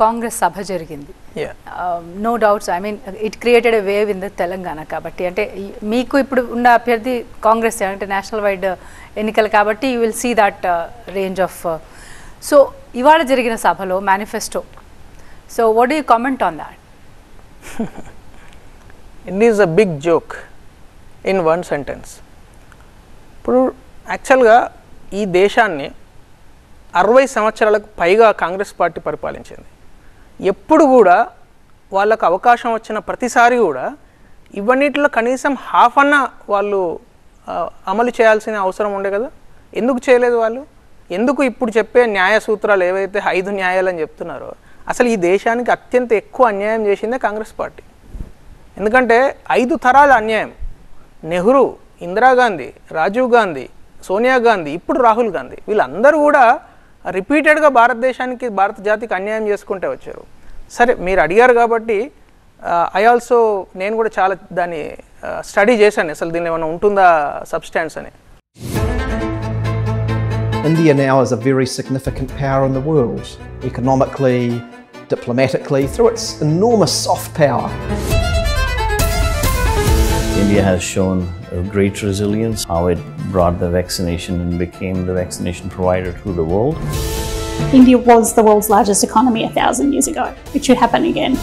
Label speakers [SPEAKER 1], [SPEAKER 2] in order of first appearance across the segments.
[SPEAKER 1] కాంగ్రెస్ సభ జరిగింది. No doubts, I mean it created a wave in the Telangana. కాబట్టి అంటే మీకు ఇప్పుడు ఉన్న అభ్యర్థి కాంగ్రెస్ అంటే నేషనల్ వైడ్ ఎన్నికలు కాబట్టి you will see that range of. So ఇవాళ జరిగిన సభలో manifesto, so what do you comment on that?
[SPEAKER 2] It is a big joke in one sentence. ఇప్పుడు యాక్చువల్గా ఈ దేశాన్ని 60 సంవత్సరాలకు పైగా కాంగ్రెస్ పార్టీ పరిపాలించింది. ఎప్పుడు కూడా వాళ్ళకు అవకాశం వచ్చిన ప్రతిసారి కూడా ఇవన్నిటిలో కనీసం హాఫ్ అన్న వాళ్ళు అమలు చేయాల్సిన అవసరం ఉండే కదా. ఎందుకు చేయలేదు వాళ్ళు? ఎందుకు ఇప్పుడు చెప్పే న్యాయ సూత్రాలు ఏవైతే 5 న్యాయాలని చెప్తున్నారో, అసలు ఈ దేశానికి అత్యంత ఎక్కువ అన్యాయం చేసిందే కాంగ్రెస్ పార్టీ. ఎందుకంటే 5 తరాల అన్యాయం. నెహ్రూ, ఇందిరాగాంధీ, రాజీవ్ గాంధీ, సోనియా గాంధీ, ఇప్పుడు రాహుల్ గాంధీ, వీళ్ళందరూ కూడా రిపీటెడ్గా భారతదేశానికి, భారత జాతికి అన్యాయం చేసుకుంటే వచ్చారు. సరే, మీరు అడిగారు కాబట్టి నేను కూడా చాలా దాన్ని స్టడీ చేశాను, అసలు దీన్ని ఏమైనా ఉంటుందా సబ్స్టాన్స్ అని.
[SPEAKER 3] India now is a very significant power in the world, economically, diplomatically, through its enormous soft power.
[SPEAKER 4] India has shown a great resilience, how it brought the vaccination and became the vaccination provider to the world.
[SPEAKER 5] India was the world's largest economy 1,000 years ago. It should happen again.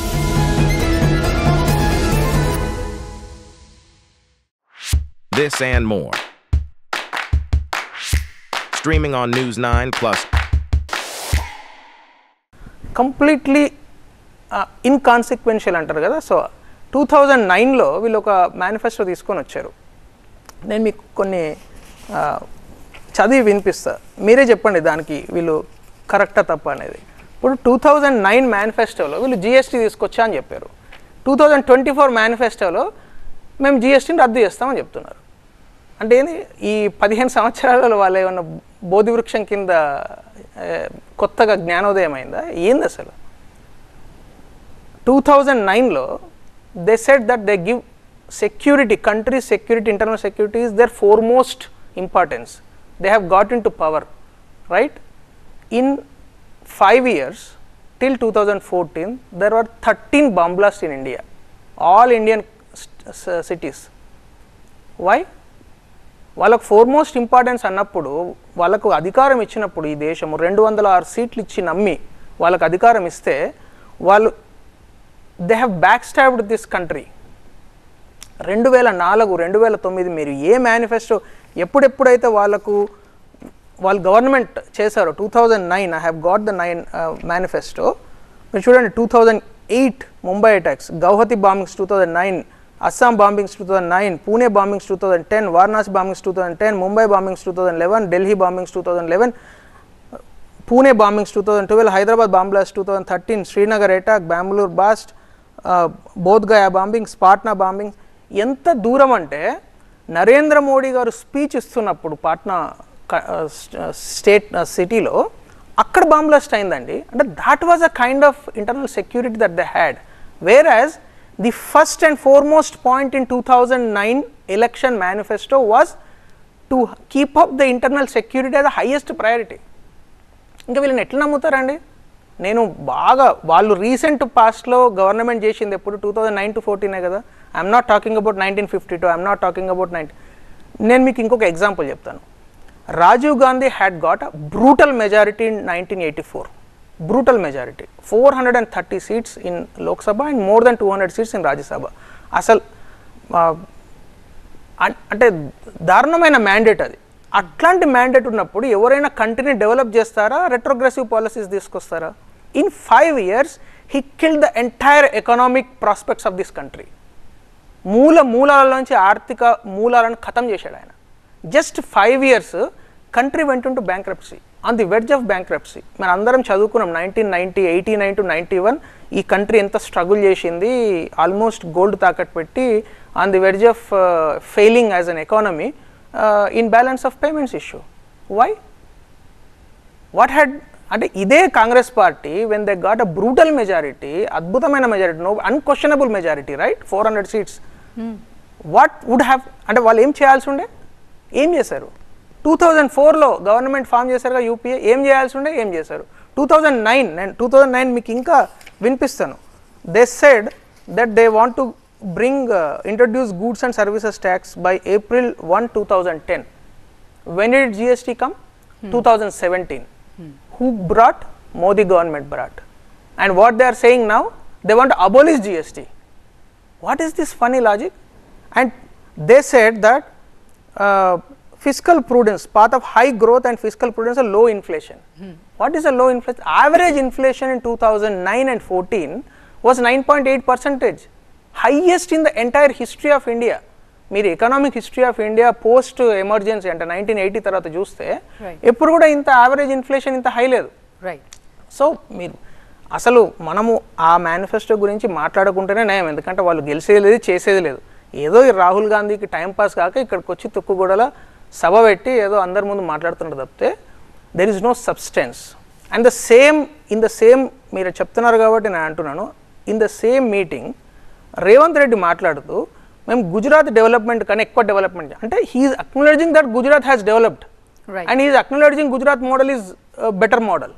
[SPEAKER 6] This and more. Streaming on News 9 Plus.
[SPEAKER 2] Completely inconsequential అంటారు కదా. So 2009లో వీళ్ళు ఒక manifesto తీసుకొని వచ్చారు. నేను మీకు కొన్ని చదివి వినిపిస్తా, మీరే చెప్పండి దానికి వీళ్ళు కరెక్టా తప్ప అనేది. ఇప్పుడు 2009 మేనిఫెస్టోలో వీళ్ళు జిఎస్టీ తీసుకొచ్చా అని చెప్పారు. 2024 మేనిఫెస్టోలో మేము జిఎస్టీని రద్దు చేస్తామని చెప్తున్నారు. అంటే ఏంది, ఈ 15 సంవత్సరాలలో వాళ్ళు ఏమన్నా బోధి వృక్షం కింద కొత్తగా జ్ఞానోదయం అయిందా? ఏంది అసలు? 2009లో they said that they give security, country security, internal security is their foremost importance. They have got into power, right? In 5 years till 2014 there were 13 bomb blasts in India, all Indian cities. Why? వాళ్ళకు foremost importance అన్నప్పుడు, వాళ్ళకు అధికారం ఇచ్చినప్పుడు, ఈ దేశము 206 సీట్లు ఇచ్చి నమ్మి వాళ్ళకు అధికారం ఇస్తే వాళ్ళు they have backstabbed this country. 2004, 2009 మీరు ఏ మేనిఫెస్టో ఎప్పుడైతే వాళ్ళు గవర్నమెంట్ చేశారో, 2009 I have got the 9 manifesto. మీరు చూడండి, 2008 Mumbai attacks, Guwahati bombings 2009, Assam bombings 2009, Pune bombings 2010, Varanasi bombings 2010, Mumbai bombings 2011, Delhi bombings 2011, Pune bombings 2012, Hyderabad bomb blast 2013, Srinagar attack, Bengaluru blast, Bodhgaya bombings, Patna bombings. ఎంత దూరం అంటే నరేంద్ర మోడీ గారు స్పీచ్ ఇస్తున్నప్పుడు పాట్నా స్టేట్ సిటీలో అక్కడ బాంబ్ బ్లాస్ట్ అయిందండి. అంటే that was a kind of internal security that they had. Where as the first and foremost point in 2009 election manifesto was to keep up the internal security as the highest priority. ఇంకా వీళ్ళని ఎట్లా నమ్ముతారండి? నేను బాగా వాళ్ళు recent పాస్ట్లో government చేసింది ఎప్పుడు 2009 to 14 కదా. I'm not talking about 1952, I'm not talking about 90. నేను మీకు ఇంకొక ఎగ్జాంపుల్ చెప్తాను. Rajiv Gandhi had got a brutal majority in 1984. Brutal majority, 430 seats in Lok Sabha and more than 200 seats in Rajya Sabha. అసలు అంటే దారుణమైన మ్యాండేట్ అది. అట్లాంటి మ్యాండేట్ ఉన్నప్పుడు ఎవరైనా కంట్రీని డెవలప్ చేస్తారా, రెట్రోగ్రెసివ్ పాలసీస్ తీసుకొస్తారా? In 5 years he killed the entire economic prospects of this country. మూలాలలోంచి ఆర్థిక మూలాలను ఖతం చేశాడు ఆయన. Just 5 years country vent into bankruptcy, on the wedge of bankruptcy. మనం అందరం చదువుకున్నాం 1989 to 91 ఈ కంట్రీ ఎంత స్ట్రగుల్ చేసింది, ఆల్మోస్ట్ గోల్డ్ తాకట్టు పెట్టి on the wedge of failing as an economy in balance of payments issue. Why? What had, అంటే ఇదే Congress party when they got a brutal majority, అద్భుతమైన majority, no unquestionable majority, right, 400 seats. What would have, అంటే వాళ్ళు ఏం చేయాల్సి ఉండే, ఏం చేశారు? 2004లో గవర్నమెంట్ ఫామ్ చేశారుగా యూపీఏ, ఏం చేయాల్సి ఉండే, ఏం చేశారు? 2009 నేను 2009 మీకు ఇంకా వినిపిస్తాను. They said that they want to bring introduce goods and services tax by April 1, 2010. When did GST come? 2017. Who brought? Modi government brought. And what they are saying now, they want to abolish GST. What is this funny logic? And they said that fiscal prudence, path of high growth and fiscal prudence are low inflation. What is a low inflation? Average inflation in 2009 and 14 was 9.8%, highest in the entire history of India. మీరు economic history of India post emergency అంటే 1980 తర్వాత చూస్తే ఎప్పుడు కూడా ఇంత average inflation ఇంత high లేదు. So మీరు అసలు మనము ఆ మేనిఫెస్టో గురించి మాట్లాడుకుంటేనే నయం, ఎందుకంటే వాళ్ళు గెలిచేది లేదు చేసేది లేదు. ఏదో ఈ రాహుల్ గాంధీకి టైంపాస్ కాక ఇక్కడికి వచ్చి తుక్కుగూడల సభ పెట్టి ఏదో అందరి ముందు మాట్లాడుతున్నారు తప్పితే there is no substance. And in the same మీరు చెప్తున్నారు కాబట్టి నేను అంటున్నాను, in the same meeting Revanth Reddy మాట్లాడుతూ మేము గుజరాత్ డెవలప్మెంట్ కన్నా ఎక్కువ డెవలప్మెంట్ అంటే he is acknowledging that Gujarat has developed and he is acknowledging Gujarat model is better model.